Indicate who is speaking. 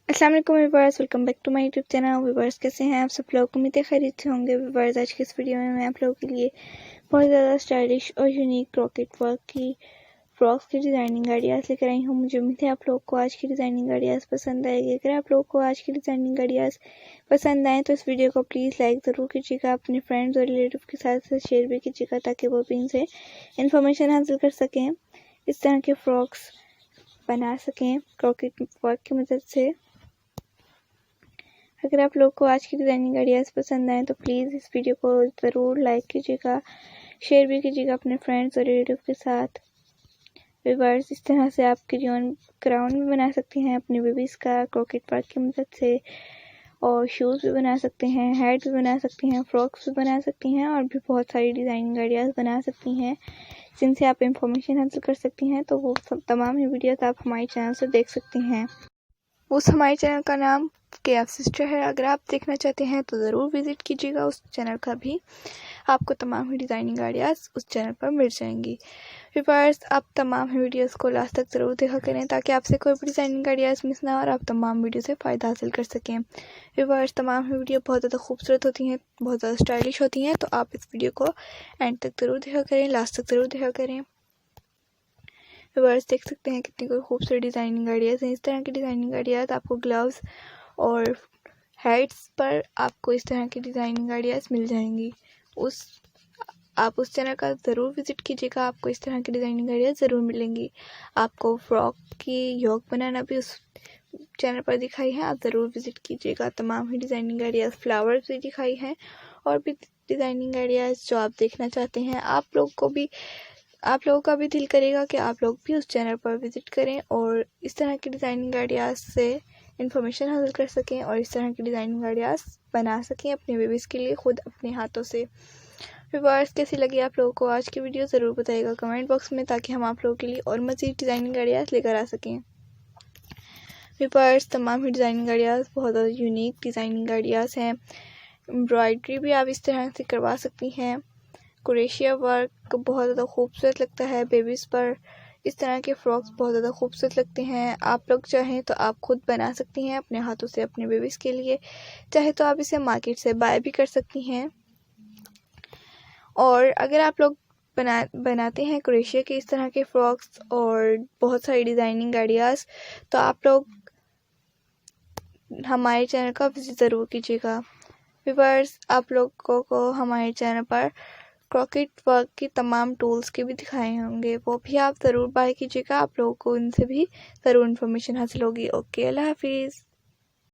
Speaker 1: अस्सलाम वालेकुम viewers, welcome back to my YouTube channel. Viewers कैसे हैं आप सब लोग? उम्मीद है खैरियत से होंगे। व्यूअर्स आज के इस वीडियो में मैं आप लोगों के लिए बहुत ज़्यादा स्टाइलिश और यूनिक क्रॉकेट वर्क की फ्रॉक्स की डिज़ाइनिंग आइडियाज़ लेकर आई हूँ। मुझे उम्मीद है आप लोग को आज की डिज़ाइनिंग आइडियाज़ पसंद आएगी। अगर आप लोग को आज की डिज़ाइनिंग आइडियाज़ पसंद आए तो इस वीडियो को प्लीज़ लाइक ज़रूर कीजिएगा, अपने फ्रेंड्स और रिलेटिव के साथ शेयर भी कीजिएगा ताकि वो भी इनसे इन्फॉर्मेशन हासिल कर सकें, इस तरह के फ्रॉक्स बना सकें क्रॉकेट वर्क की मदद से। अगर आप लोग को आज की डिज़ाइनिंग आइडियाज़ पसंद आए तो प्लीज़ इस वीडियो को ज़रूर लाइक कीजिएगा, शेयर भी कीजिएगा अपने फ्रेंड्स और रिलेटिव के साथ। व्यूअर्स इस तरह से आप क्राउन भी बना सकते हैं अपने बेबीज़ का क्रॉकेट वर्क की मदद से, और शूज़ भी बना सकते हैं, हैट भी बना सकती हैं, फ्रॉक्स भी बना सकती हैं और भी बहुत सारी डिज़ाइनिंग आइडियाज़ बना सकती हैं जिनसे आप इंफॉर्मेशन हासिल कर सकती हैं। तो वो सब तमाम ही वीडियोस आप हमारे चैनल से देख सकते हैं। उस हमारे चैनल का नाम के आप सिस्टर है। अगर आप देखना चाहते हैं तो ज़रूर विज़िट कीजिएगा उस चैनल का भी, आपको तमाम ही डिज़ाइनिंग आइडियाज़ उस चैनल पर मिल जाएंगी। व्यूअर्स आप तमाम ही वीडियोस को लास्ट तक ज़रूर देखा करें ताकि आपसे कोई भी डिज़ाइनिंग आइडियाज़ मिस ना हो और आप तमाम वीडियो से फ़ायदा हासिल कर सकें। व्यूअर्स तमाम ही वीडियो बहुत ज़्यादा खूबसूरत होती हैं, बहुत ज़्यादा स्टाइलिश होती हैं, तो आप इस वीडियो को एंड तक ज़रूर देखा करें, लास्ट तक ज़रूर देखा करें। व्यूअर्स देख सकते हैं कितनी कोई खूबसूरत डिज़ाइनिंग आइडियाज़ हैं। इस तरह की डिज़ाइनिंग आइडियाज़ आपको ग्लव्स और हेड्स पर आपको इस तरह की डिज़ाइनिंग आइडियाज़ मिल जाएंगी। आप उस चैनल का ज़रूर विज़िट कीजिएगा, आपको इस तरह की डिज़ाइनिंग आइडियाज़ ज़रूर मिलेंगी। आपको फ्रॉक की योक बनाना भी उस चैनल पर दिखाई है, आप ज़रूर विज़िट कीजिएगा। तमाम ही डिज़ाइनिंग आइडियाज़ फ्लावर्स भी दिखाई हैं और भी डिज़ाइनिंग आइडियाज़ जो आप देखना चाहते हैं। आप लोगों का भी दिल करेगा कि आप लोग भी उस चैनल पर विज़िट करें और इस तरह की डिज़ाइनिंग आइडियाज़ से इन्फॉर्मेशन हासिल कर सकें और इस तरह की डिज़ाइनिंग आइडियाज़ बना सकें अपने बेबीज़ के लिए खुद अपने हाथों से। व्यूअर्स कैसी लगी आप लोगों को आज की वीडियो ज़रूर बताइएगा कमेंट बॉक्स में ताकि हम आप लोगों के लिए और मज़ीद डिज़ाइनिंग आइडियाज़ लेकर आ सकें। व्यूअर्स तमाम ही डिज़ाइनिंग आइडियाज़ बहुत ज़्यादा यूनिक डिज़ाइनिंग आइडियाज़ हैं। एम्ब्रॉयडरी भी आप इस तरह से करवा सकती हैं। क्रोशिया वर्क बहुत ज़्यादा खूबसूरत लगता है बेबीज़ पर। इस तरह के फ्रॉक्स बहुत ज़्यादा खूबसूरत लगते हैं। आप लोग चाहें तो आप खुद बना सकती हैं अपने हाथों से अपने बेबीज़ के लिए, चाहे तो आप इसे मार्केट से बाय भी कर सकती हैं। और अगर आप लोग बनाते हैं क्रोशिया के इस तरह के फ्रॉक्स और बहुत सारी डिज़ाइनिंग आइडियाज़, तो आप लोग हमारे चैनल का विज़िट ज़रूर कीजिएगा। व्यूअर्स आप लोगों को हमारे चैनल पर क्रॉकेट वर्क की तमाम टूल्स के भी दिखाए होंगे, वो भी आप ज़रूर बाय कीजिएगा। आप लोगों को इनसे भी ज़रूर इन्फॉर्मेशन हासिल होगी। ओके, अल्लाह हाफिज़।